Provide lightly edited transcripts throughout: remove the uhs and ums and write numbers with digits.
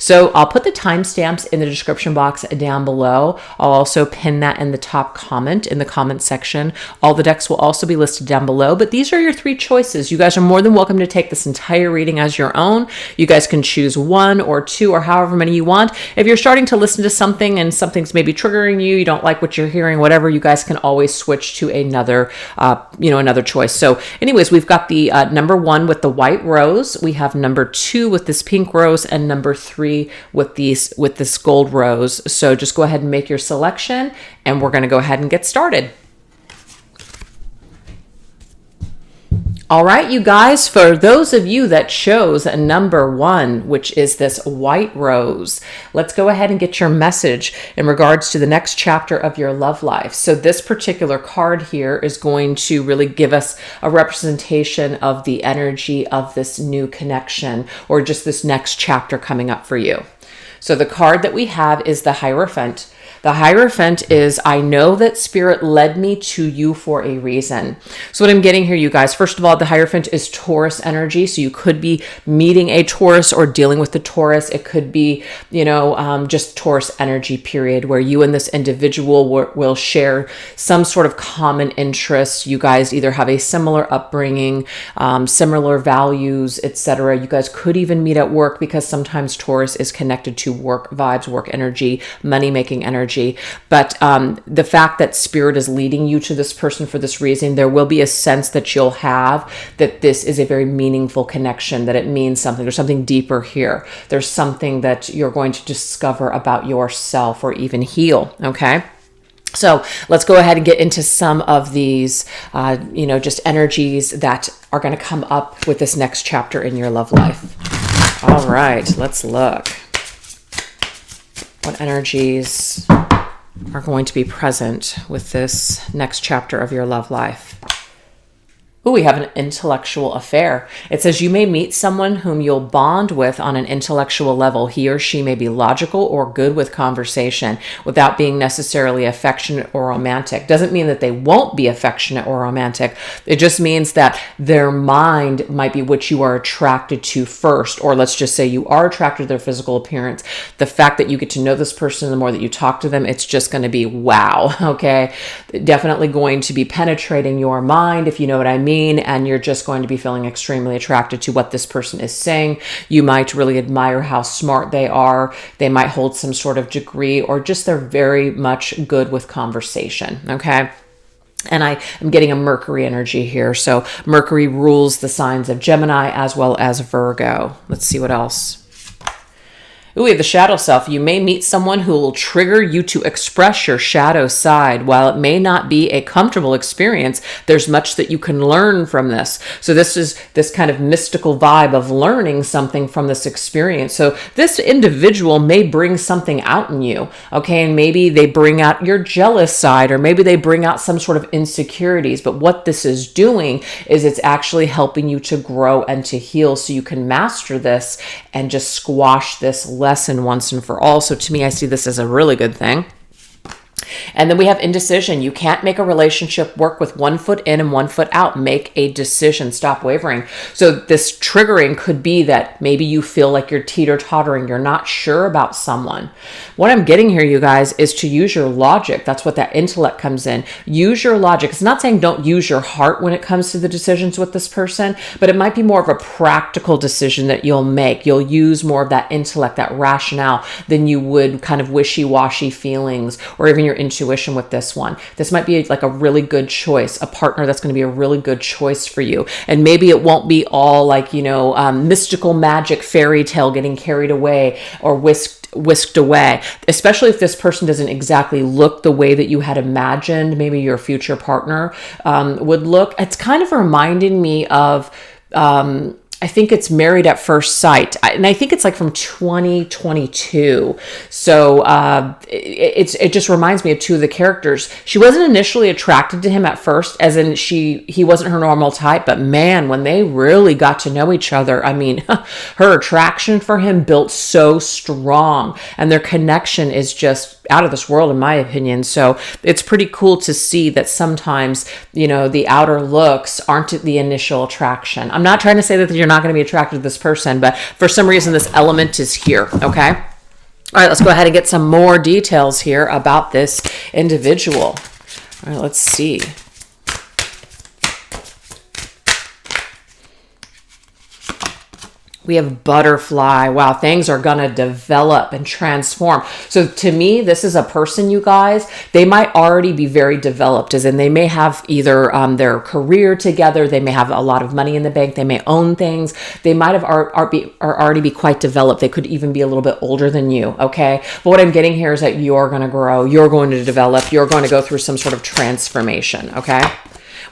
So I'll put the timestamps in the description box down below. I'll also pin that in the top comment in the comment section. All the decks will also be listed down below, but these are your 3 choices. You guys are more than welcome to take this entire reading as your own. You guys can choose 1 or 2 or however many you want. If you're starting to listen to something and something's maybe triggering you, you don't like what you're hearing, whatever, you guys can always switch to another, another choice. So anyways, we've got the number 1 with the white rose. We have number 2 with this pink rose, and number 3 with this gold rose. So just go ahead and make your selection, and we're going to go ahead and get started. All right, you guys, for those of you that chose number 1, which is this white rose, let's go ahead and get your message in regards to the next chapter of your love life. So this particular card here is going to really give us a representation of the energy of this new connection, or just this next chapter coming up for you. So the card that we have is the Hierophant. The Hierophant is, I know that Spirit led me to you for a reason. So what I'm getting here, you guys, first of all, the Hierophant is Taurus energy. So you could be meeting a Taurus or dealing with the Taurus. It could be, just Taurus energy period, where you and this individual will share some sort of common interest. You guys either have a similar upbringing, similar values, etc. You guys could even meet at work, because sometimes Taurus is connected to work vibes, work energy, money-making energy. But the fact that Spirit is leading you to this person for this reason, there will be a sense that you'll have that this is a very meaningful connection, that it means something. There's something deeper here. There's something that you're going to discover about yourself or even heal, okay? So let's go ahead and get into some of these, just energies that are going to come up with this next chapter in your love life. All right, let's look. What energies are going to be present with this next chapter of your love life? Ooh, we have an intellectual affair. It says you may meet someone whom you'll bond with on an intellectual level. He or she may be logical or good with conversation without being necessarily affectionate or romantic. Doesn't mean that they won't be affectionate or romantic. It just means that their mind might be what you are attracted to first, or let's just say you are attracted to their physical appearance. The fact that you get to know this person, the more that you talk to them, it's just going to be wow, okay? Definitely going to be penetrating your mind, if you know what I mean. And you're just going to be feeling extremely attracted to what this person is saying. You might really admire how smart they are. They might hold some sort of degree, or just they're very much good with conversation, okay? And I am getting a Mercury energy here. So Mercury rules the signs of Gemini as well as Virgo. Let's see what else. Ooh, we have the shadow self. You may meet someone who will trigger you to express your shadow side. While it may not be a comfortable experience, there's much that you can learn from this. So this is this kind of mystical vibe of learning something from this experience. So this individual may bring something out in you, okay? And maybe they bring out your jealous side, or maybe they bring out some sort of insecurities. But what this is doing is it's actually helping you to grow and to heal, so you can master this and just squash this lesson once and for all. So to me, I see this as a really good thing. And then we have indecision. You can't make a relationship work with 1 foot in and 1 foot out. Make a decision. Stop wavering. So this triggering could be that maybe you feel like you're teeter-tottering. You're not sure about someone. What I'm getting here, you guys, is to use your logic. That's what that intellect comes in. Use your logic. It's not saying don't use your heart when it comes to the decisions with this person, but it might be more of a practical decision that you'll make. You'll use more of that intellect, that rationale, than you would kind of wishy-washy feelings or even your intuition with this one. This might be like a really good choice, a partner that's going to be a really good choice for you. And maybe it won't be all like, mystical magic fairy tale getting carried away or whisked away, especially if this person doesn't exactly look the way that you had imagined maybe your future partner would look. It's kind of reminding me of I think it's Married at First Sight. And I think it's like from 2022. So it just reminds me of 2 of the characters. She wasn't initially attracted to him at first, as in he wasn't her normal type. But man, when they really got to know each other, I mean, her attraction for him built so strong. And their connection is just out of this world, in my opinion. So it's pretty cool to see that sometimes, the outer looks aren't the initial attraction. I'm not trying to say that you're not going to be attracted to this person, but for some reason this element is here. Okay. All right, let's go ahead and get some more details here about this individual. All right, let's see. We have butterfly. Wow, things are going to develop and transform. So to me, this is a person, you guys, they might already be very developed, as in they may have either their career together, they may have a lot of money in the bank, they may own things, they might have already be quite developed. They could even be a little bit older than you, okay? But what I'm getting here is that you're going to grow, you're going to develop, you're going to go through some sort of transformation, okay?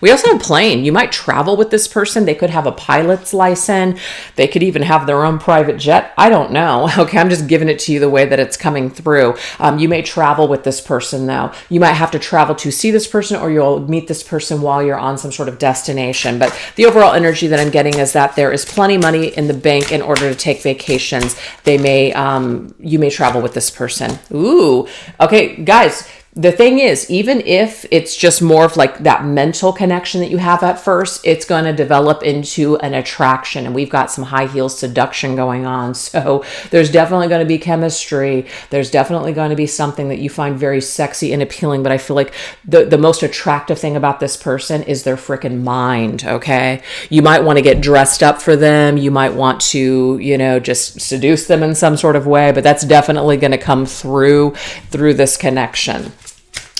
We also have plane. You might travel with this person. They could have a pilot's license. They could even have their own private jet. I don't know. Okay, I'm just giving it to you the way that it's coming through. You may travel with this person, though. You might have to travel to see this person, or you'll meet this person while you're on some sort of destination. But the overall energy that I'm getting is that there is plenty of money in the bank in order to take vacations. You may travel with this person. Ooh, okay, guys. The thing is, even if it's just more of like that mental connection that you have at first, it's going to develop into an attraction. And we've got some high heel seduction going on. So there's definitely going to be chemistry. There's definitely going to be something that you find very sexy and appealing. But I feel like the most attractive thing about this person is their freaking mind. Okay. You might want to get dressed up for them. You might want to, just seduce them in some sort of way, but that's definitely going to come through this connection.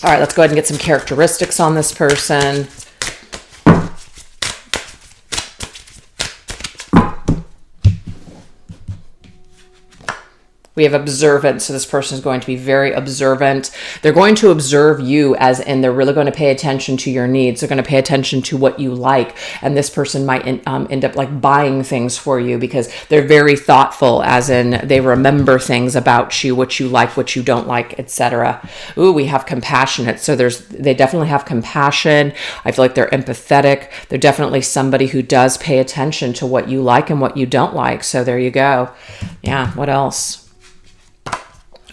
All right, let's go ahead and get some characteristics on this person. We have observant. So this person is going to be very observant. They're going to observe you, as in they're really going to pay attention to your needs. They're going to pay attention to what you like. And this person might end up like buying things for you because they're very thoughtful, as in they remember things about you, what you like, what you don't like, etc. Ooh, we have compassionate. So they definitely have compassion. I feel like they're empathetic. They're definitely somebody who does pay attention to what you like and what you don't like. So there you go. Yeah, what else?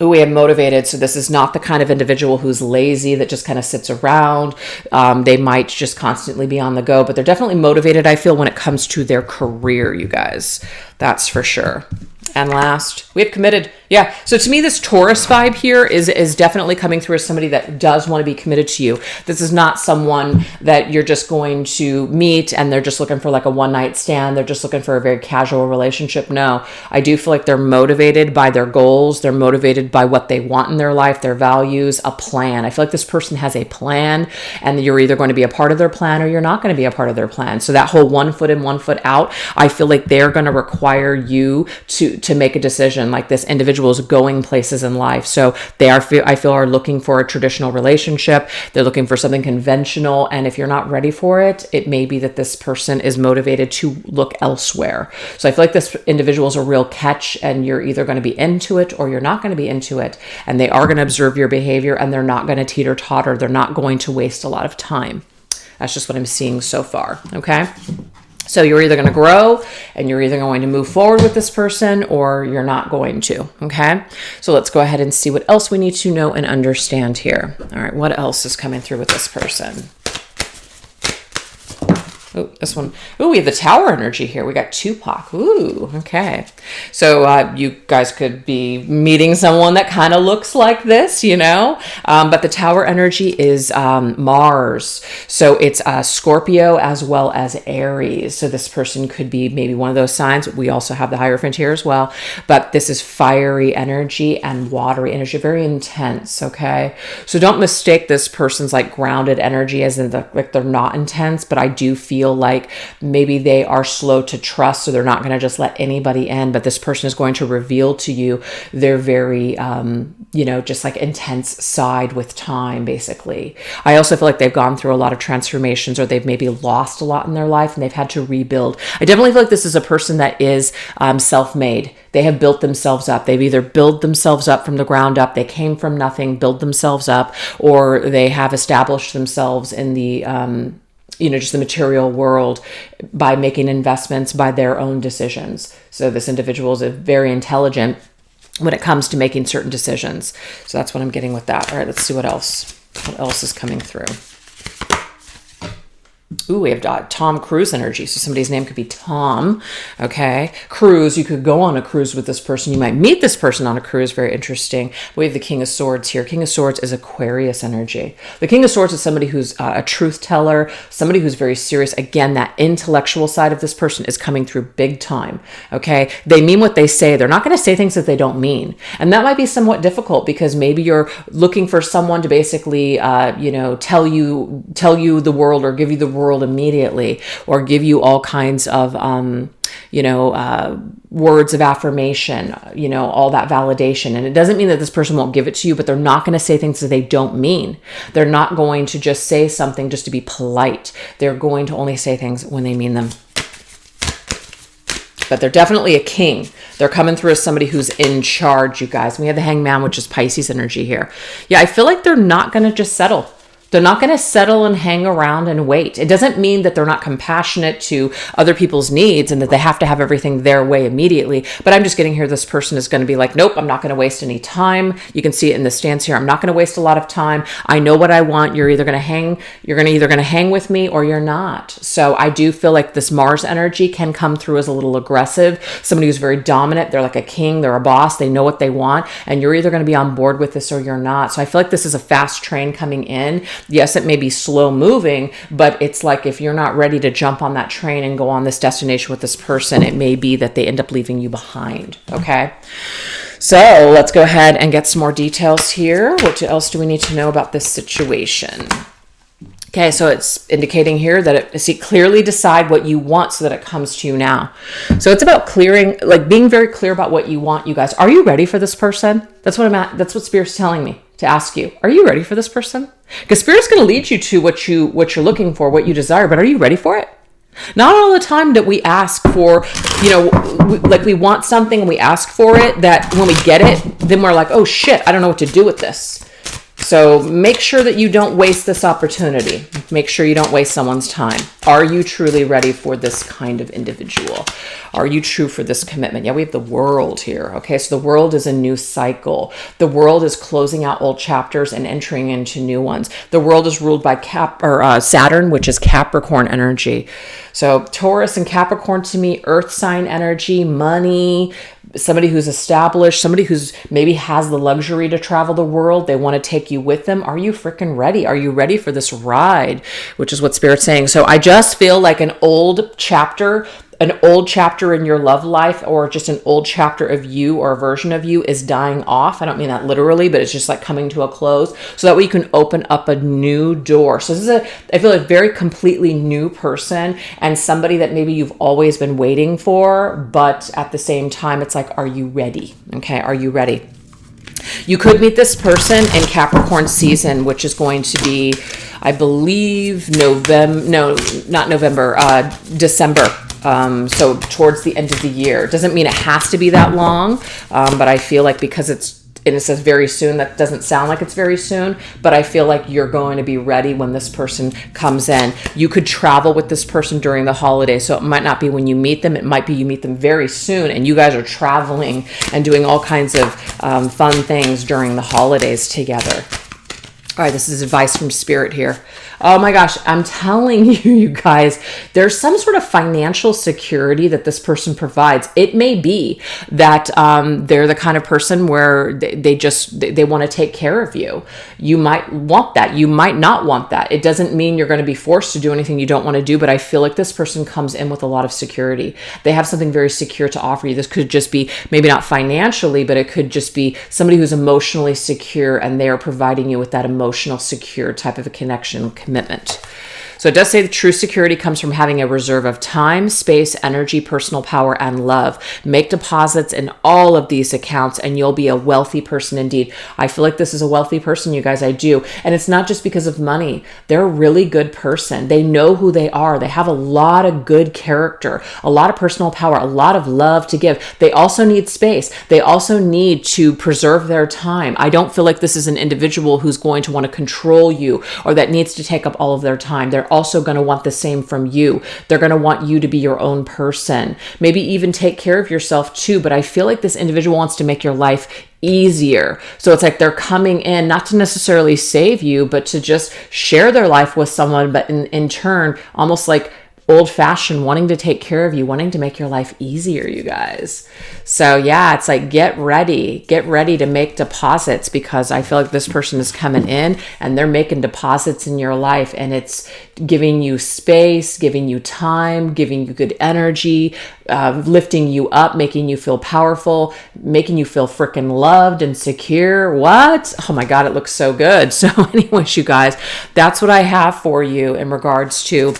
Ooh, we have motivated. So this is not the kind of individual who's lazy, that just kind of sits around. They might just constantly be on the go, but they're definitely motivated, I feel, when it comes to their career, you guys. That's for sure. And last, we have committed. Yeah. So to me, this Taurus vibe here is definitely coming through as somebody that does want to be committed to you. This is not someone that you're just going to meet and they're just looking for like a one night stand. They're just looking for a very casual relationship. No, I do feel like they're motivated by their goals. They're motivated by what they want in their life, their values, a plan. I feel like this person has a plan, and you're either going to be a part of their plan or you're not going to be a part of their plan. So that whole 1 foot in, 1 foot out, I feel like they're going to require you to make a decision. Like this individual is going places in life. So I feel are looking for a traditional relationship. They're looking for something conventional. And if you're not ready for it, it may be that this person is motivated to look elsewhere. So I feel like this individual is a real catch, and you're either going to be into it or you're not going to be into it. And they are going to observe your behavior, and they're not going to teeter totter. They're not going to waste a lot of time. That's just what I'm seeing so far. Okay. So you're either going to grow and you're either going to move forward with this person or you're not going to. Okay. So let's go ahead and see what else we need to know and understand here. All right. What else is coming through with this person? Oh, this one. Oh, we have the Tower energy here. We got Tupac. Ooh, okay. So you guys could be meeting someone that kind of looks like this, but the Tower energy is Mars. So it's Scorpio as well as Aries. So this person could be maybe one of those signs. We also have the Hierophant here as well. But this is fiery energy and watery energy, very intense, okay? So don't mistake this person's like grounded energy as in like they're not intense, but I do feel like maybe they are slow to trust, so they're not going to just let anybody in, but this person is going to reveal to you their very just like intense side with time, basically. I also feel like they've gone through a lot of transformations, or they've maybe lost a lot in their life and they've had to rebuild. I definitely feel like this is a person that is self-made. They have built themselves up. They've either built themselves up from the ground up, they came from nothing, built themselves up, or they have established themselves in the just the material world by making investments, by their own decisions. So this individual is very intelligent. when it comes to making certain decisions. So that's what I'm getting with that. All right, let's see what else is coming through. Ooh, we have Tom Cruise energy. So somebody's name could be Tom. Okay. Cruise. You could go on a cruise with this person. You might meet this person on a cruise. Very interesting. We have the King of Swords here. King of Swords is Aquarius energy. The King of Swords is somebody who's a truth teller, somebody who's very serious. Again, that intellectual side of this person is coming through big time. Okay. They mean what they say. They're not going to say things that they don't mean. And that might be somewhat difficult because maybe you're looking for someone to basically, tell you the world or give you the world immediately, or give you all kinds of words of affirmation, all that validation. And it doesn't mean that this person won't give it to you, but they're not going to say things that they don't mean. They're not going to just say something just to be polite. They're going to only say things when they mean them. But they're definitely a king. They're coming through as somebody who's in charge, you guys. We have the Hangman, which is Pisces energy here. Yeah, I feel like they're not going to just settle. They're not going to settle and hang around and wait. It doesn't mean that they're not compassionate to other people's needs and that they have to have everything their way immediately. But I'm just getting here, this person is going to be like, nope, I'm not going to waste any time. You can see it in the stance here. I'm not going to waste a lot of time. I know what I want. You're either going to hang with me or you're not. So I do feel like this Mars energy can come through as a little aggressive. Somebody who's very dominant. They're like a king. They're a boss. They know what they want. And you're either going to be on board with this or you're not. So I feel like this is a fast train coming in. Yes, it may be slow moving, but it's like if you're not ready to jump on that train and go on this destination with this person, it may be that they end up leaving you behind. Okay. So let's go ahead and get some more details here. What else do we need to know about this situation? Okay, so it's indicating here that clearly decide what you want so that it comes to you now. So it's about being very clear about what you want, you guys. Are you ready for this person? That's what Spirit's telling me to ask you. Are you ready for this person? Because Spirit's going to lead you to what you're looking for, what you desire, but are you ready for it? Not all the time that we ask for, we want something and we ask for it, that when we get it, then we're like, oh shit, I don't know what to do with this. So make sure that you don't waste this opportunity. Make sure you don't waste someone's time. Are you truly ready for this kind of individual? Are you true for this commitment? Yeah, we have the World here. Okay, so the World is a new cycle. The World is closing out old chapters and entering into new ones. The World is ruled by Saturn, which is Capricorn energy. So Taurus and Capricorn, to me, earth sign energy, money, somebody who's established, somebody who's maybe has the luxury to travel the world. They want to take you with them. Are you freaking ready? Are you ready for this ride? Which is what Spirit's saying. So I just feel like an old chapter in your love life, or just an old chapter of you or a version of you is dying off. I don't mean that literally, but it's just like coming to a close, so that way you can open up a new door. So this is I feel like a very completely new person, and somebody that maybe you've always been waiting for, but at the same time, it's like, are you ready? Okay, are you ready? You could meet this person in Capricorn season, which is going to be, I believe, December. So towards the end of the year. Doesn't mean it has to be that long, but I feel like because it says very soon, that doesn't sound like it's very soon, but I feel like you're going to be ready when this person comes in. You could travel with this person during the holidays, so it might not be when you meet them. It might be you meet them very soon and you guys are traveling and doing all kinds of fun things during the holidays together. All right, this is advice from Spirit here. Oh my gosh, I'm telling you guys, there's some sort of financial security that this person provides. It may be that they're the kind of person where they want to take care of you. You might want that. You might not want that. It doesn't mean you're going to be forced to do anything you don't want to do, but I feel like this person comes in with a lot of security. They have something very secure to offer you. This could just be, maybe not financially, but it could just be somebody who's emotionally secure, and they are providing you with that emotional secure type of a connection, commitment. So it does say the true security comes from having a reserve of time, space, energy, personal power, and love. Make deposits in all of these accounts and you'll be a wealthy person indeed. I feel like this is a wealthy person, you guys. I do. And it's not just because of money. They're a really good person. They know who they are. They have a lot of good character, a lot of personal power, a lot of love to give. They also need space. They also need to preserve their time. I don't feel like this is an individual who's going to want to control you or that needs to take up all of their time. They're they're also going to want the same from you. They're going to want you to be your own person. Maybe even take care of yourself too. But I feel like this individual wants to make your life easier. So it's like they're coming in not to necessarily save you, but to just share their life with someone, but in turn, almost like old-fashioned, wanting to take care of you, wanting to make your life easier, you guys. So yeah, it's like get ready to make deposits, because I feel like this person is coming in and they're making deposits in your life, and it's giving you space, giving you time, giving you good energy, lifting you up, making you feel powerful, making you feel freaking loved and secure. What? Oh my God, it looks so good. So anyways, you guys, that's what I have for you in regards to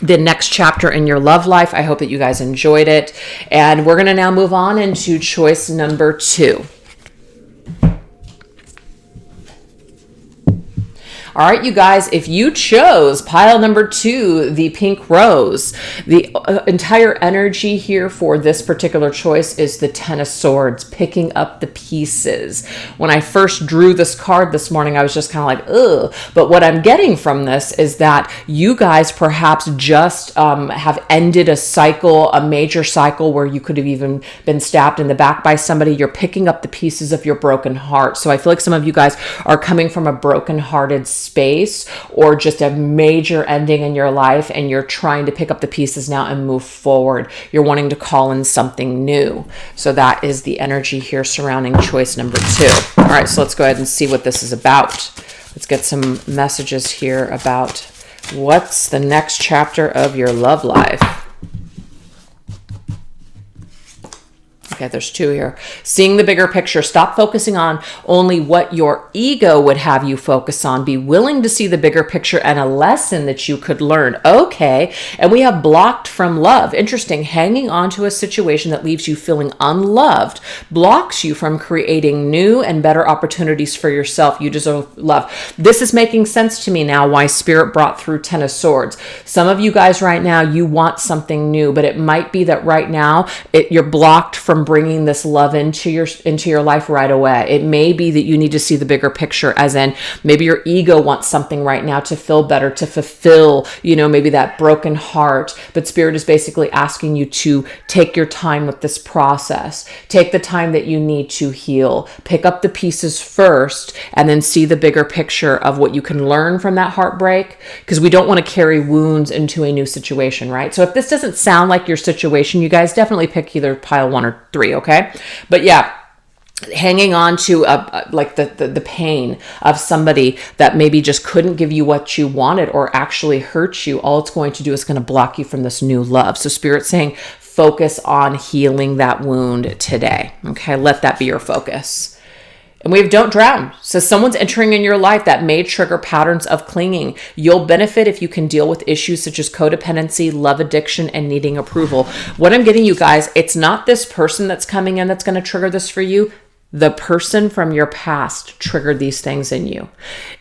the next chapter in your love life. I hope that you guys enjoyed it. And we're going to now move on into choice number 2. All right, you guys, if you chose pile number 2, the pink rose, the entire energy here for this particular choice is the Ten of Swords, picking up the pieces. When I first drew this card this morning, I was just kind of like, ugh. But what I'm getting from this is that you guys perhaps just have ended a cycle, a major cycle where you could have even been stabbed in the back by somebody. You're picking up the pieces of your broken heart. So I feel like some of you guys are coming from a broken-hearted space, or just a major ending in your life, and you're trying to pick up the pieces now and move forward. You're wanting to call in something new. So that is the energy here surrounding choice number 2. All right, so let's go ahead and see what this is about. Let's get some messages here about what's the next chapter of your love life. Okay, there's 2 here. Seeing the bigger picture. Stop focusing on only what your ego would have you focus on. Be willing to see the bigger picture and a lesson that you could learn. Okay, and we have blocked from love. Interesting. Hanging on to a situation that leaves you feeling unloved blocks you from creating new and better opportunities for yourself. You deserve love. This is making sense to me now, why Spirit brought through Ten of Swords. Some of you guys right now, you want something new, but it might be that right now you're blocked from bringing this love into your life right away. It may be that you need to see the bigger picture, as in maybe your ego wants something right now to feel better, to fulfill, maybe that broken heart. But Spirit is basically asking you to take your time with this process. Take the time that you need to heal. Pick up the pieces first, and then see the bigger picture of what you can learn from that heartbreak, because we don't want to carry wounds into a new situation, right? So if this doesn't sound like your situation, you guys definitely pick either pile 1 or 3, okay? But yeah, hanging on to like the pain of somebody that maybe just couldn't give you what you wanted or actually hurt you, all it's going to do is going to block you from this new love. So Spirit's saying focus on healing that wound today, okay? Let that be your focus. And we have don't drown. So someone's entering in your life that may trigger patterns of clinging. You'll benefit if you can deal with issues such as codependency, love addiction, and needing approval. What I'm getting, you guys, it's not this person that's coming in that's going to trigger this for you. The person from your past triggered these things in you.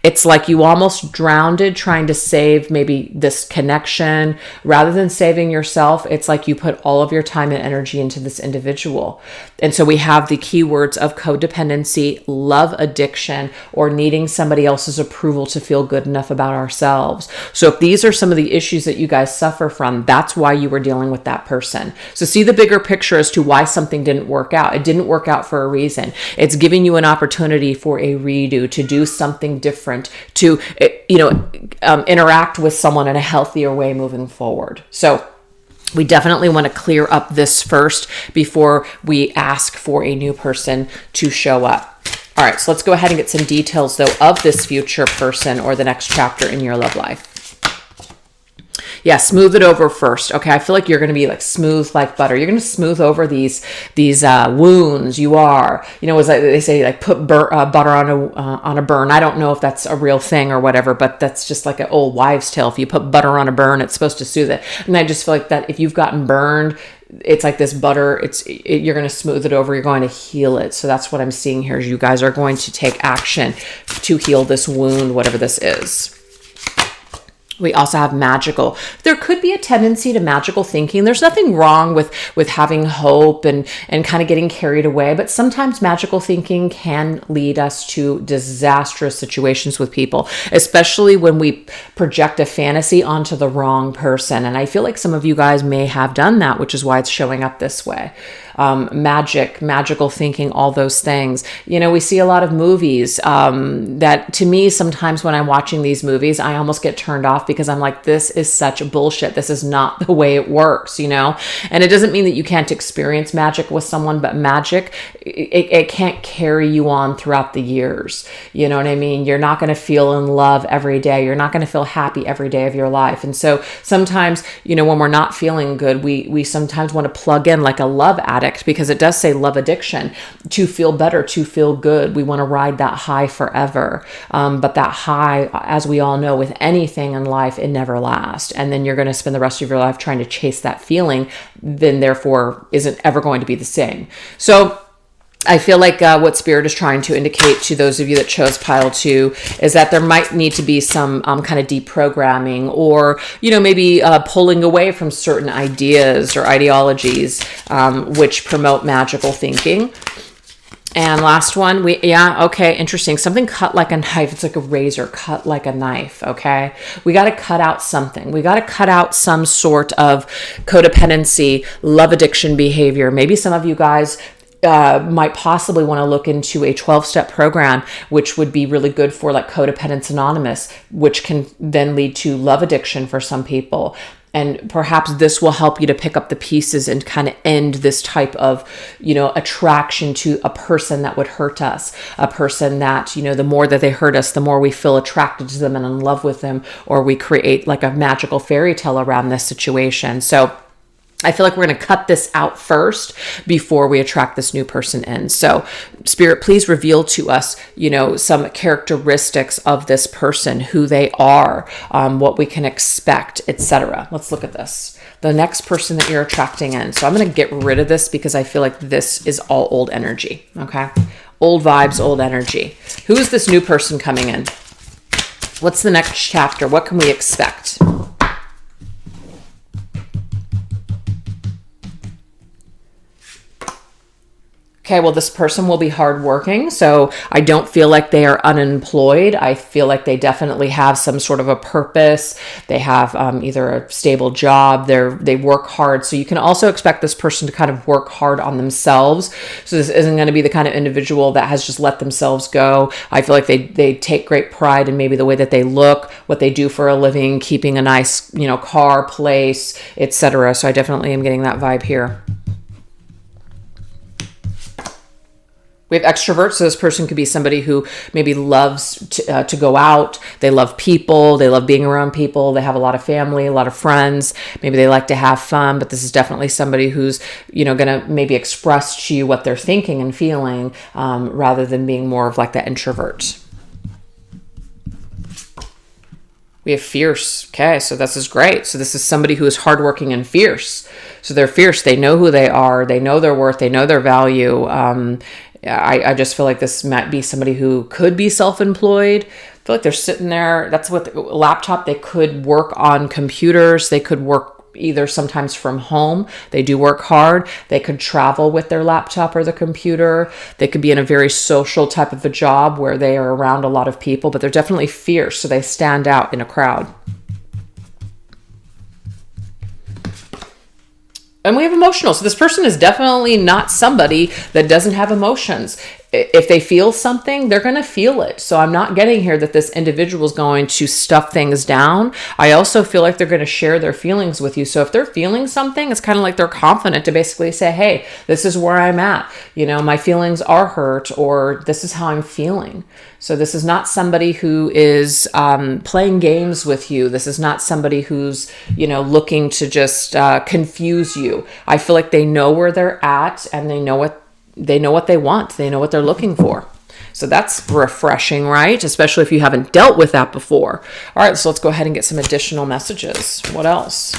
It's like you almost drowned trying to save maybe this connection. Rather than saving yourself, it's like you put all of your time and energy into this individual. And so we have the keywords of codependency, love addiction, or needing somebody else's approval to feel good enough about ourselves. So if these are some of the issues that you guys suffer from, that's why you were dealing with that person. So see the bigger picture as to why something didn't work out. It didn't work out for a reason. It's giving you an opportunity for a redo, to do something different, to interact with someone in a healthier way moving forward. So we definitely want to clear up this first before we ask for a new person to show up. All right, so let's go ahead and get some details, though, of this future person or the next chapter in your love life. Yeah, smooth it over first. Okay, I feel like you're going to be like smooth like butter. You're going to smooth over these wounds. You are, as they say, like put butter on a burn. I don't know if that's a real thing or whatever, but that's just like an old wives' tale. If you put butter on a burn, it's supposed to soothe it. And I just feel like that if you've gotten burned, it's like this butter. You're going to smooth it over. You're going to heal it. So that's what I'm seeing here. Is you guys are going to take action to heal this wound, whatever this is. We also have magical. There could be a tendency to magical thinking. There's nothing wrong with having hope and kind of getting carried away, but sometimes magical thinking can lead us to disastrous situations with people, especially when we project a fantasy onto the wrong person. And I feel like some of you guys may have done that, which is why it's showing up this way. Magical thinking, all those things. We see a lot of movies that, to me, sometimes when I'm watching these movies, I almost get turned off because I'm like, this is such bullshit. This is not the way it works, And it doesn't mean that you can't experience magic with someone, but magic, it can't carry you on throughout the years. You know what I mean? You're not going to feel in love every day. You're not going to feel happy every day of your life. And so sometimes, when we're not feeling good, we sometimes want to plug in like a love addict, because it does say love addiction, to feel better, to feel good. We want to ride that high forever. But that high, as we all know, with anything in life, it never lasts. And then you're going to spend the rest of your life trying to chase that feeling, then therefore isn't ever going to be the same. So I feel like what Spirit is trying to indicate to those of you that chose pile 2 is that there might need to be some kind of deprogramming, or, maybe pulling away from certain ideas or ideologies which promote magical thinking. And last one, okay, interesting. Something cut like a knife. It's like a razor cut like a knife, okay? We got to cut out something. We got to cut out some sort of codependency, love addiction behavior. Maybe some of you guys might possibly want to look into a 12-step program, which would be really good for like Codependence Anonymous, which can then lead to love addiction for some people. And perhaps this will help you to pick up the pieces and kind of end this type of, attraction to a person that would hurt us, a person that, the more that they hurt us, the more we feel attracted to them and in love with them, or we create like a magical fairy tale around this situation. So I feel like we're going to cut this out first before we attract this new person in. So Spirit, please reveal to us, some characteristics of this person, who they are, what we can expect, etc. Let's look at this. The next person that you're attracting in. So I'm going to get rid of this because I feel like this is all old energy. Okay. Old vibes, old energy. Who is this new person coming in? What's the next chapter? What can we expect? Okay, well, this person will be hardworking, so I don't feel like they are unemployed. I feel like they definitely have some sort of a purpose. They have either a stable job. They work hard. So you can also expect this person to kind of work hard on themselves. So this isn't going to be the kind of individual that has just let themselves go. I feel like they take great pride in maybe the way that they look, what they do for a living, keeping a nice, car, place, etc. So I definitely am getting that vibe here. We have extroverts, so this person could be somebody who maybe loves to go out. They love people. They love being around people. They have a lot of family, a lot of friends. Maybe they like to have fun, but this is definitely somebody who's, going to maybe express to you what they're thinking and feeling rather than being more of like that introvert. We have fierce. Okay, so this is great. So this is somebody who is hardworking and fierce. So they're fierce. They know who they are. They know their worth. They know their value. I just feel like this might be somebody who could be self-employed. I feel like they're sitting there. That's what the laptop. They could work on computers. They could work either sometimes from home. They do work hard. They could travel with their laptop or the computer. They could be in a very social type of a job where they are around a lot of people, but they're definitely fierce. So they stand out in a crowd. And we have emotional. So this person is definitely not somebody that doesn't have emotions. If they feel something, they're going to feel it. So I'm not getting here that this individual is going to stuff things down. I also feel like they're going to share their feelings with you. So if they're feeling something, it's kind of like they're confident to basically say, hey, this is where I'm at. My feelings are hurt, or this is how I'm feeling. So this is not somebody who is playing games with you. This is not somebody who's, looking to just confuse you. I feel like they know where they're at, and they know what they want. They know what they're looking for. So that's refreshing, right? Especially if you haven't dealt with that before. All right, so let's go ahead and get some additional messages. What else?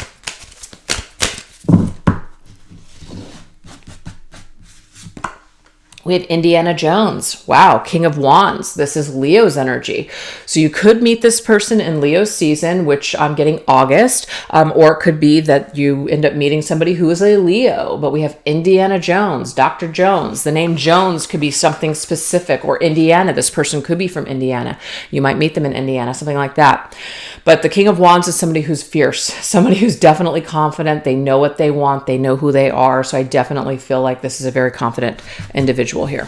We have Indiana Jones. Wow, King of Wands. This is Leo's energy. So you could meet this person in Leo's season, which I'm getting August, or it could be that you end up meeting somebody who is a Leo. But we have Indiana Jones, Dr. Jones. The name Jones could be something specific, or Indiana. This person could be from Indiana. You might meet them in Indiana, something like that. But the King of Wands is somebody who's fierce, somebody who's definitely confident. They know what they want. They know who they are. So I definitely feel like this is a very confident individual here.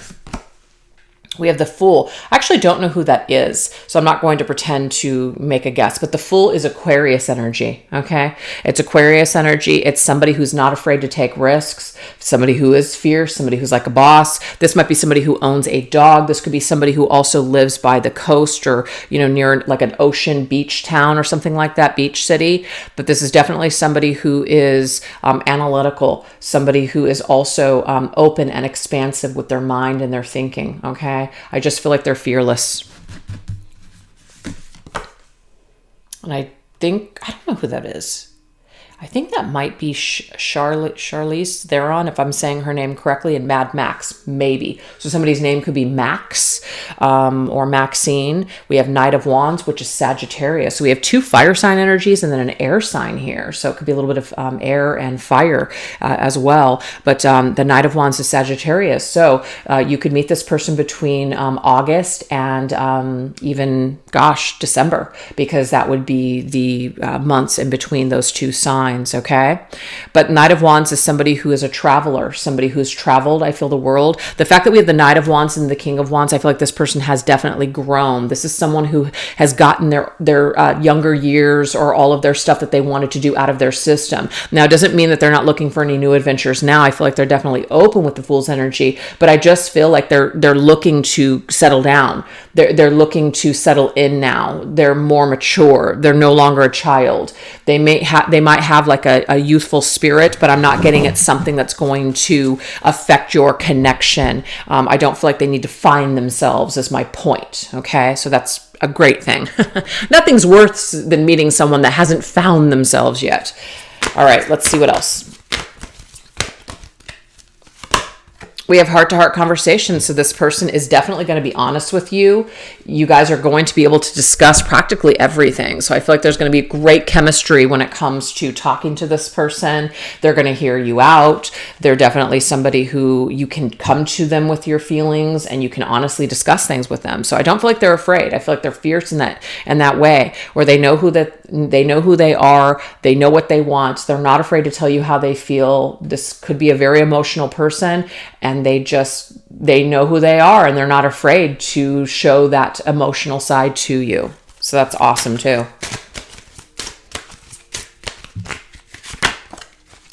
We have the Fool. I actually don't know who that is, so I'm not going to pretend to make a guess, but the Fool is Aquarius energy, okay? It's Aquarius energy. It's somebody who's not afraid to take risks, somebody who is fierce, somebody who's like a boss. This might be somebody who owns a dog. This could be somebody who also lives by the coast or, near like an ocean beach town or something like that, beach city. But this is definitely somebody who is analytical, somebody who is also open and expansive with their mind and their thinking, okay? I just feel like they're fearless. And I don't know who that is. I think that might be Charlize Theron, if I'm saying her name correctly, in Mad Max, maybe. So somebody's name could be Max or Maxine. We have Knight of Wands, which is Sagittarius. So we have 2 fire sign energies and then an air sign here. So it could be a little bit of air and fire as well. But the Knight of Wands is Sagittarius. So you could meet this person between August and even, December, because that would be the months in between those 2 signs. Okay. But Knight of Wands is somebody who is a traveler, somebody who's traveled, I feel, the world. The fact that we have the Knight of Wands and the King of Wands, I feel like this person has definitely grown. This is someone who has gotten their younger years or all of their stuff that they wanted to do out of their system. Now, it doesn't mean that they're not looking for any new adventures now. I feel like they're definitely open with the Fool's energy, but I just feel like they're looking to settle down. They're looking to settle in now. They're more mature. They're no longer a child. They might have like a youthful spirit, but I'm not getting it's something that's going to affect your connection. I don't feel like they need to find themselves, is my point. Okay. So that's a great thing. Nothing's worse than meeting someone that hasn't found themselves yet. All right, let's see what else. We have heart-to-heart conversations. So this person is definitely going to be honest with you. You guys are going to be able to discuss practically everything. So I feel like there's going to be great chemistry when it comes to talking to this person. They're going to hear you out. They're definitely somebody who you can come to them with your feelings and you can honestly discuss things with them. So I don't feel like they're afraid. I feel like they're fierce in that way, where they know who they are. They know what they want. They're not afraid to tell you how they feel. This could be a very emotional person, and they know who they are, and they're not afraid to show that emotional side to you. So that's awesome too.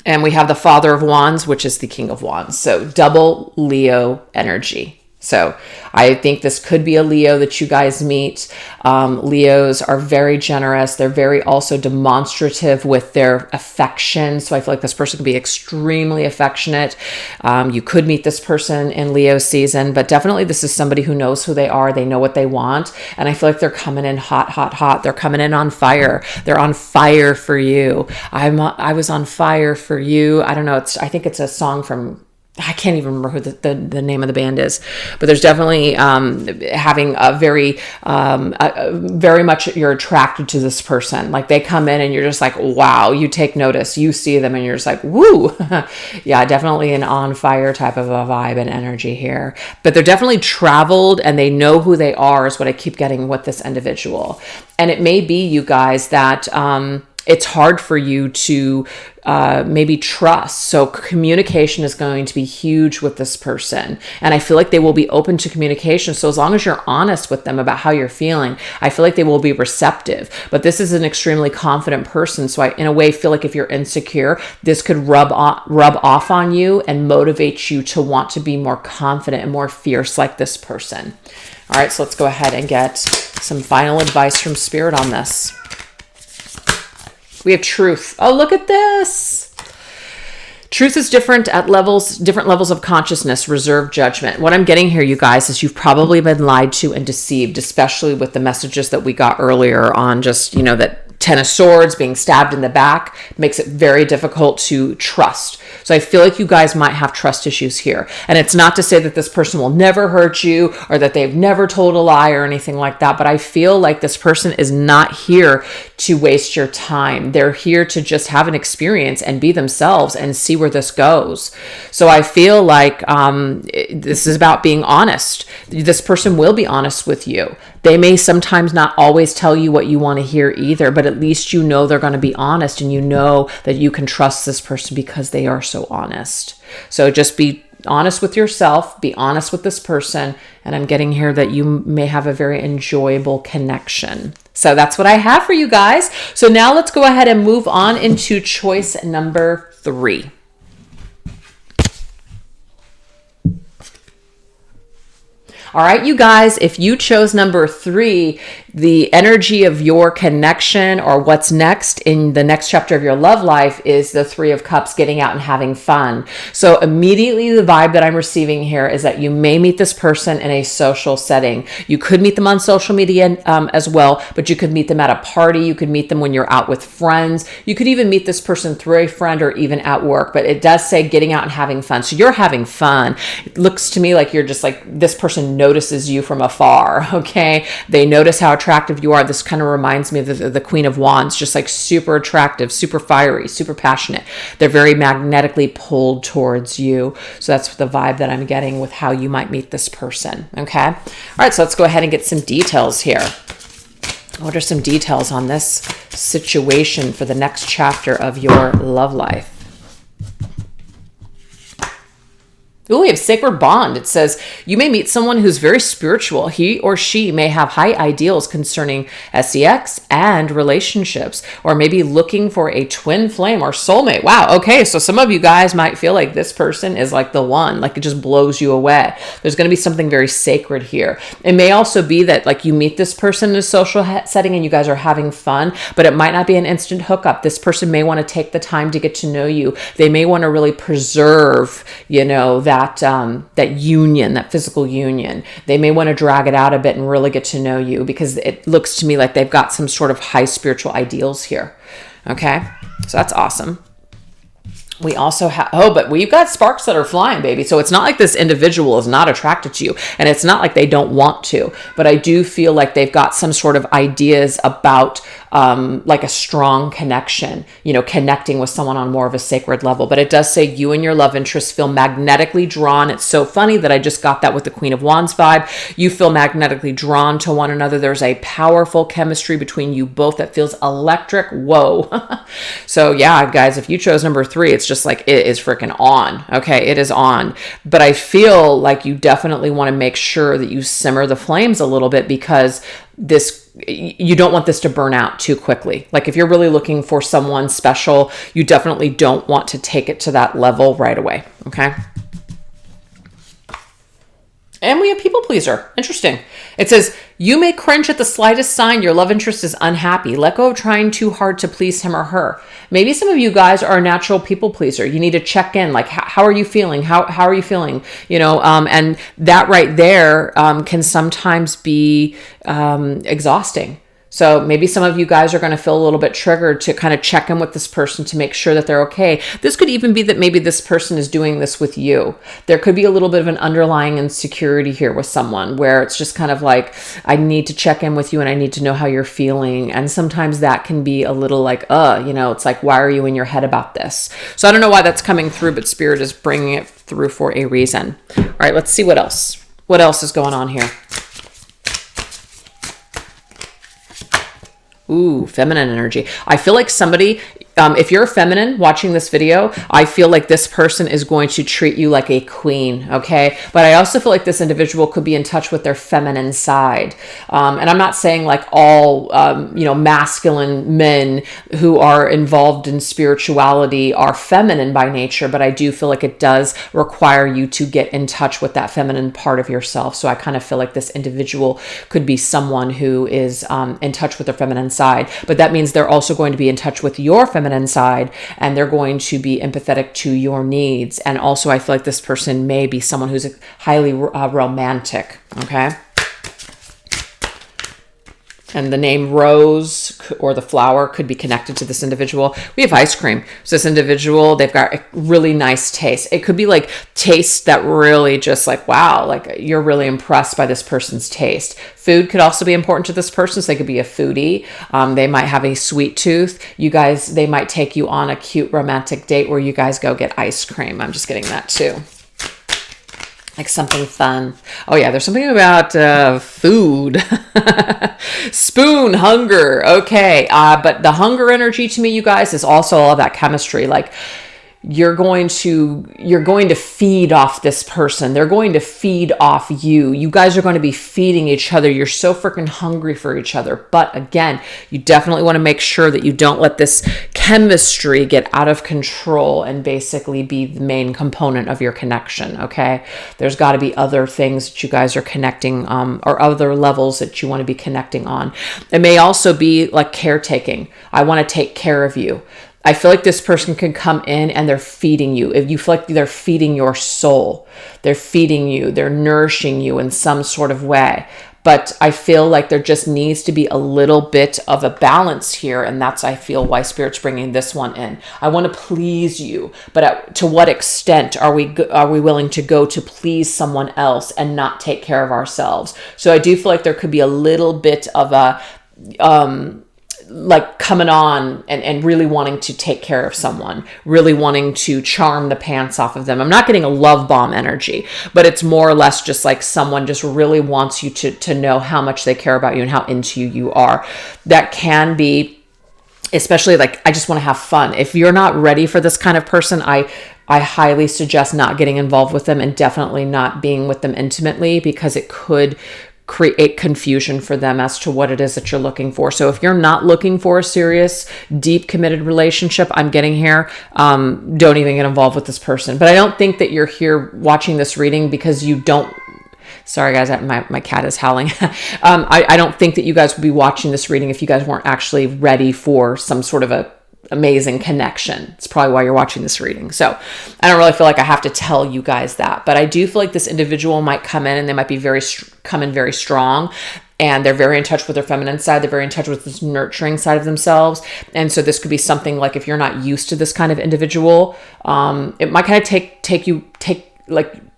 And we have the Father of Wands, which is the King of Wands. So double Leo energy. So I think this could be a Leo that you guys meet. Leos are very generous. They're very also demonstrative with their affection. So I feel like this person could be extremely affectionate. You could meet this person in Leo season, but definitely this is somebody who knows who they are. They know what they want. And I feel like they're coming in hot, hot, hot. They're coming in on fire. They're on fire for you. I was on fire for you. I don't know. I think it's a song from, I can't even remember who the name of the band is, but there's definitely having a very much you're attracted to this person. Like they come in and you're just like, wow, you take notice, you see them and you're just like, woo. Yeah, definitely an on fire type of a vibe and energy here. But they're definitely traveled and they know who they are is what I keep getting with this individual. And it may be, you guys, that it's hard for you to maybe trust. So communication is going to be huge with this person. And I feel like they will be open to communication. So as long as you're honest with them about how you're feeling, I feel like they will be receptive. But this is an extremely confident person. So I, in a way, feel like if you're insecure, this could rub off on you and motivate you to want to be more confident and more fierce like this person. All right, so let's go ahead and get some final advice from Spirit on this. We have truth. Oh, look at this. Truth is different levels of consciousness, reserved judgment. What I'm getting here, you guys, is you've probably been lied to and deceived, especially with the messages that we got earlier on just, that Ten of Swords, being stabbed in the back, makes it very difficult to trust. So I feel like you guys might have trust issues here. And it's not to say that this person will never hurt you or that they've never told a lie or anything like that, but I feel like this person is not here to waste your time. They're here to just have an experience and be themselves and see where this goes. So I feel like this is about being honest. This person will be honest with you. They may sometimes not always tell you what you want to hear either, but at least you know they're going to be honest, and you know that you can trust this person because they are so honest. So just be honest with yourself, be honest with this person, and I'm getting here that you may have a very enjoyable connection. So that's what I have for you guys. So now let's go ahead and move on into choice number 3. All right, you guys, if you chose number 3, the energy of your connection or what's next in the next chapter of your love life is the 3 of Cups, getting out and having fun. So immediately the vibe that I'm receiving here is that you may meet this person in a social setting. You could meet them on social media as well, but you could meet them at a party. You could meet them when you're out with friends. You could even meet this person through a friend or even at work, but it does say getting out and having fun. So you're having fun. It looks to me like you're just like, this person notices you from afar, okay? They notice how attractive you are. This kind of reminds me of the Queen of Wands, just like super attractive, super fiery, super passionate. They're very magnetically pulled towards you. So that's the vibe that I'm getting with how you might meet this person, okay? All right, so let's go ahead and get some details here. What are some details on this situation for the next chapter of your love life? Ooh, we have Sacred Bond. It says, you may meet someone who's very spiritual. He or she may have high ideals concerning sex and relationships, or maybe looking for a twin flame or soulmate. Wow. Okay. So some of you guys might feel like this person is like the one, like it just blows you away. There's going to be something very sacred here. It may also be that like you meet this person in a social setting and you guys are having fun, but it might not be an instant hookup. This person may want to take the time to get to know you. They may want to really preserve, that union, that physical union. They may want to drag it out a bit and really get to know you, because it looks to me like they've got some sort of high spiritual ideals here. Okay, so that's awesome. We also have, but we've got sparks that are flying, baby. So it's not like this individual is not attracted to you, and it's not like they don't want to, but I do feel like they've got some sort of ideas about like a strong connection, connecting with someone on more of a sacred level. But it does say you and your love interest feel magnetically drawn. It's so funny that I just got that with the Queen of Wands vibe. You feel magnetically drawn to one another. There's a powerful chemistry between you both that feels electric. Whoa. So yeah, guys, if you chose number 3, it's just like, it is freaking on. Okay. It is on. But I feel like you definitely want to make sure that you simmer the flames a little bit, because you don't want this to burn out too quickly. Like if you're really looking for someone special, you definitely don't want to take it to that level right away. Okay. And we have people pleaser. Interesting. It says, you may cringe at the slightest sign your love interest is unhappy. Let go of trying too hard to please him or her. Maybe some of you guys are a natural people pleaser. You need to check in. Like, how are you feeling? How are you feeling? And that right there can sometimes be exhausting. So maybe some of you guys are going to feel a little bit triggered to kind of check in with this person to make sure that they're okay. This could even be that maybe this person is doing this with you. There could be a little bit of an underlying insecurity here with someone where it's just kind of like, I need to check in with you and I need to know how you're feeling. And sometimes that can be a little like, it's like, why are you in your head about this? So I don't know why that's coming through, but Spirit is bringing it through for a reason. All right, let's see what else. What else is going on here? Ooh, feminine energy. I feel like somebody, if you're feminine watching this video, I feel like this person is going to treat you like a queen, okay? But I also feel like this individual could be in touch with their feminine side. And I'm not saying like all, masculine men who are involved in spirituality are feminine by nature, but I do feel like it does require you to get in touch with that feminine part of yourself. So I kind of feel like this individual could be someone who is in touch with their feminine side, but that means they're also going to be in touch with your feminine side, and they're going to be empathetic to your needs. And also I feel like this person may be someone who's highly romantic. Okay. And the name Rose or the flower could be connected to this individual. We have ice cream. So this individual, they've got a really nice taste. It could be like taste that really just like, wow, like you're really impressed by this person's taste. Food could also be important to this person. So they could be a foodie. They might have a sweet tooth. You guys, they might take you on a cute romantic date where you guys go get ice cream. I'm just getting that too. Like something fun. Oh yeah, there's something about food. Spoon hunger. Okay. But the hunger energy to me, you guys, is also all of that chemistry. Like you're going to feed off this person. They're going to feed off you. You guys are going to be feeding each other. You're so freaking hungry for each other. But again, you definitely want to make sure that you don't let this chemistry get out of control and basically be the main component of your connection. Okay. There's got to be other things that you guys are connecting, or other levels that you want to be connecting on. It may also be like caretaking. I want to take care of you. I feel like this person can come in and they're feeding you. If you feel like they're feeding your soul, they're feeding you, they're nourishing you in some sort of way. But I feel like there just needs to be a little bit of a balance here. And that's, I feel, why Spirit's bringing this one in. I want to please you, but to what extent are we willing to go to please someone else and not take care of ourselves? So I do feel like there could be a little bit of a, like coming on and really wanting to take care of someone, really wanting to charm the pants off of them. I'm not getting a love bomb energy, but it's more or less just like someone just really wants you to know how much they care about you and how into you are. That can be, especially like, I just want to have fun. If you're not ready for this kind of person, I highly suggest not getting involved with them and definitely not being with them intimately, because it could create confusion for them as to what it is that you're looking for. So if you're not looking for a serious, deep, committed relationship, I'm getting here, don't even get involved with this person. But I don't think that you're here watching this reading because you don't, sorry guys, my cat is howling. I don't think that you guys would be watching this reading if you guys weren't actually ready for some sort of a amazing connection. It's probably why you're watching this reading. So I don't really feel like I have to tell you guys that, but I do feel like this individual might come in and they might be come in very strong, and they're very in touch with their feminine side. They're very in touch with this nurturing side of themselves. And so this could be something like, if you're not used to this kind of individual, it might kind of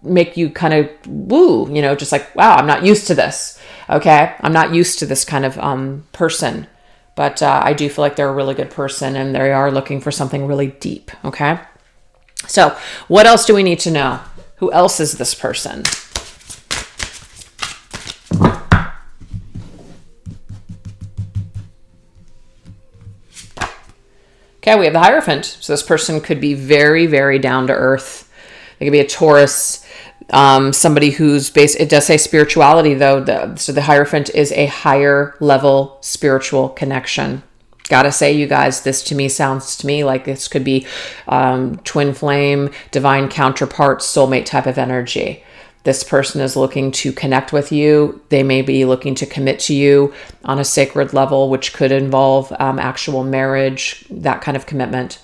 make you kind of woo, just like, wow, I'm not used to this. Okay. I'm not used to this kind of person. But I do feel like they're a really good person and they are looking for something really deep, okay? So what else do we need to know? Who else is this person? Okay, we have the Hierophant. So this person could be very, very down to earth. They could be a Taurus, somebody who's based, it does say spirituality though. So the Hierophant is a higher level spiritual connection. Gotta say, you guys, this to me sounds to me like this could be twin flame, divine counterpart, soulmate type of energy. This person is looking to connect with you. They may be looking to commit to you on a sacred level, which could involve actual marriage, that kind of commitment.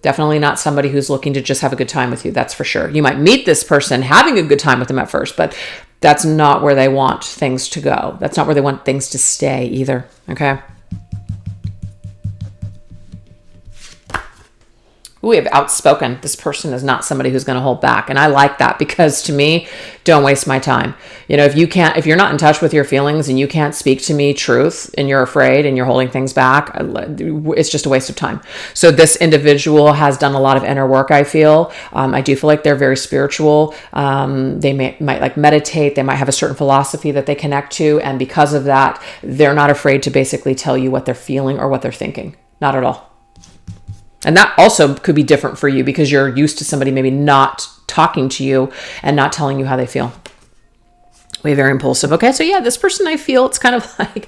Definitely not somebody who's looking to just have a good time with you. That's for sure. You might meet this person having a good time with them at first, but that's not where they want things to go. That's not where they want things to stay either. Okay. Ooh, we have outspoken. This person is not somebody who's going to hold back. And I like that, because to me, don't waste my time. If you're not in touch with your feelings and you can't speak to me truth and you're afraid and you're holding things back, it's just a waste of time. So this individual has done a lot of inner work, I feel. I do feel like they're very spiritual. They might like meditate. They might have a certain philosophy that they connect to. And because of that, they're not afraid to basically tell you what they're feeling or what they're thinking. Not at all. And that also could be different for you because you're used to somebody maybe not talking to you and not telling you how they feel. We're very impulsive. Okay, so yeah, this person, I feel it's kind of like,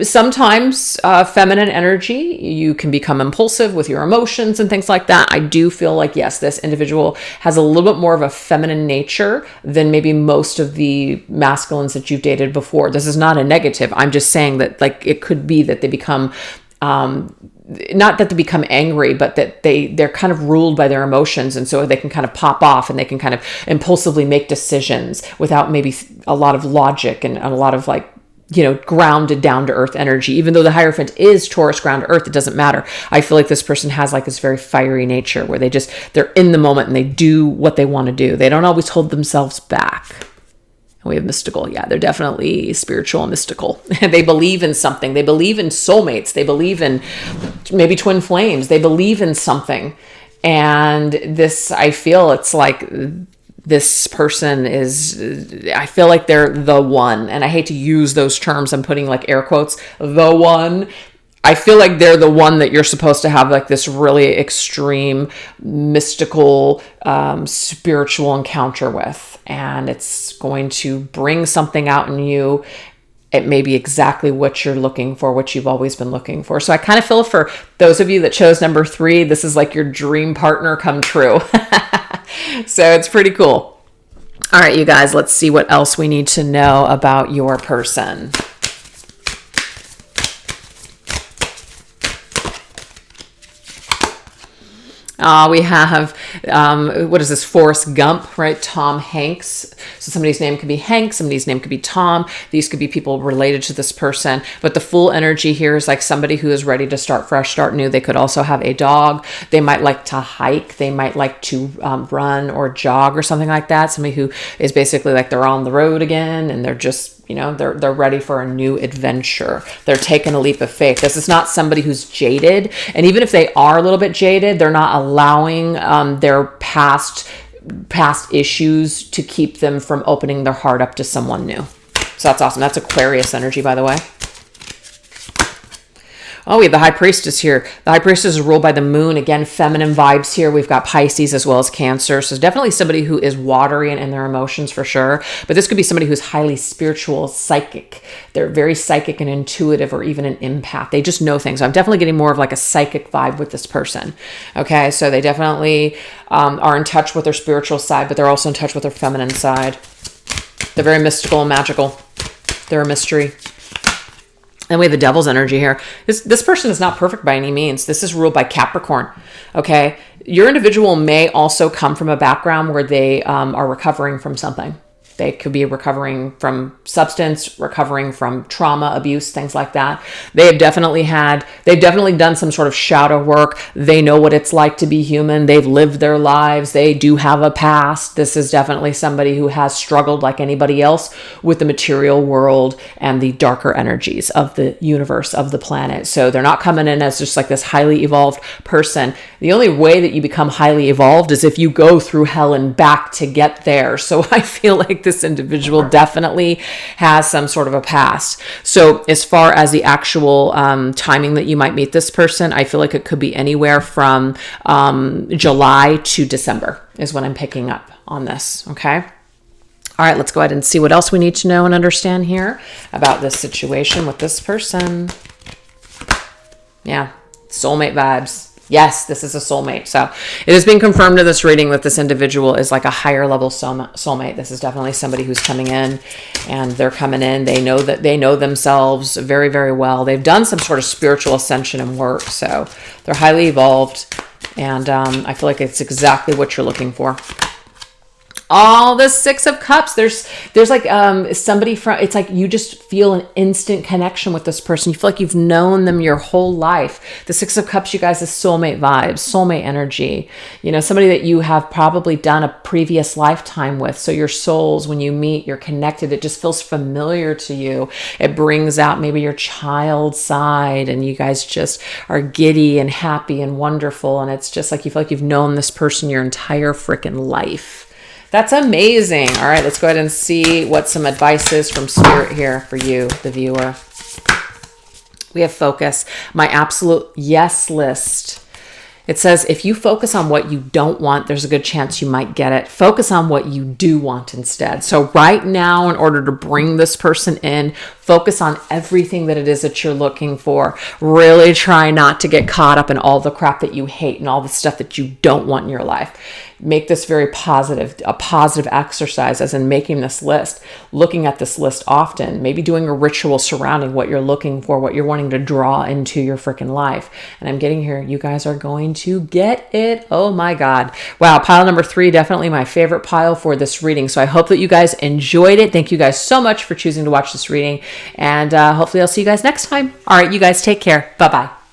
sometimes feminine energy, you can become impulsive with your emotions and things like that. I do feel like, yes, this individual has a little bit more of a feminine nature than maybe most of the masculines that you've dated before. This is not a negative. I'm just saying that like it could be that they become not that they become angry, but that they're kind of ruled by their emotions. And so they can kind of pop off and they can kind of impulsively make decisions without maybe a lot of logic and a lot of like grounded, down to earth energy. Even though the Hierophant is Taurus, ground to earth, it doesn't matter. I feel like this person has like this very fiery nature where they're in the moment and they do what they want to do. They don't always hold themselves back. We have mystical. Yeah, they're definitely spiritual and mystical. They believe in something. They believe in soulmates. They believe in maybe twin flames. They believe in something. And this, I feel it's like this person I feel like they're the one. And I hate to use those terms. I'm putting like air quotes, the one. I feel like they're the one that you're supposed to have like this really extreme, mystical, spiritual encounter with. And it's going to bring something out in you. It may be exactly what you're looking for, what you've always been looking for. So I kind of feel for those of you that chose number 3, this is like your dream partner come true. So it's pretty cool. All right, you guys, let's see what else we need to know about your person. We have, what is this, Forrest Gump, right? Tom Hanks. So somebody's name could be Hank, somebody's name could be Tom. These could be people related to this person. But the full energy here is like somebody who is ready to start fresh, start new. They could also have a dog. They might like to hike. They might like to run or jog or something like that. Somebody who is basically like they're on the road again and they're just, they're ready for a new adventure. They're taking a leap of faith. This is not somebody who's jaded. And even if they are a little bit jaded, they're not allowing their past issues to keep them from opening their heart up to someone new. So that's awesome. That's Aquarius energy, by the way. Oh, we have the High Priestess here. The High Priestess is ruled by the moon. Again, feminine vibes here. We've got Pisces as well as Cancer. So definitely somebody who is watery in their emotions for sure. But this could be somebody who's highly spiritual, psychic. They're very psychic and intuitive, or even an empath. They just know things. So I'm definitely getting more of like a psychic vibe with this person. Okay, so they definitely are in touch with their spiritual side, but they're also in touch with their feminine side. They're very mystical and magical. They're a mystery. And we have the Devil's energy here. This person is not perfect by any means. This is ruled by Capricorn. Okay. Your individual may also come from a background where they are recovering from something. They could be recovering from substance, recovering from trauma, abuse, things like that. They've definitely done some sort of shadow work. They know what it's like to be human. They've lived their lives. They do have a past. This is definitely somebody who has struggled like anybody else with the material world and the darker energies of the universe, of the planet. So they're not coming in as just like this highly evolved person. The only way that you become highly evolved is if you go through hell and back to get there. So I feel like this individual definitely has some sort of a past. So as far as the actual timing that you might meet this person, I feel like it could be anywhere from July to December is what I'm picking up on this. Okay. All right, let's go ahead and see what else we need to know and understand here about this situation with this person. Yeah, soulmate vibes. Yes, this is a soulmate. So it has been confirmed in this reading that this individual is like a higher level soulmate. This is definitely somebody who's coming in, and they're coming in. They know themselves very, very well. They've done some sort of spiritual ascension and work. So they're highly evolved. And I feel like it's exactly what you're looking for. All the Six of Cups. There's like somebody from, it's like you just feel an instant connection with this person. You feel like you've known them your whole life. The Six of Cups, you guys, is soulmate vibes, soulmate energy. Somebody that you have probably done a previous lifetime with. So your souls, when you meet, you're connected. It just feels familiar to you. It brings out maybe your child side, and you guys just are giddy and happy and wonderful. And it's just like you feel like you've known this person your entire freaking life. That's amazing. All right, let's go ahead and see what some advice is from Spirit here for you, the viewer. We have focus, my absolute yes list. It says, if you focus on what you don't want, there's a good chance you might get it. Focus on what you do want instead. So right now, in order to bring this person in, focus on everything that it is that you're looking for. Really try not to get caught up in all the crap that you hate and all the stuff that you don't want in your life. make this very positive, a positive exercise, as in making this list, looking at this list often, maybe doing a ritual surrounding what you're looking for, what you're wanting to draw into your freaking life. And I'm getting here, you guys are going to get it. Oh my God. Wow. Pile number 3, definitely my favorite pile for this reading. So I hope that you guys enjoyed it. Thank you guys so much for choosing to watch this reading. And hopefully I'll see you guys next time. All right, you guys take care. Bye-bye.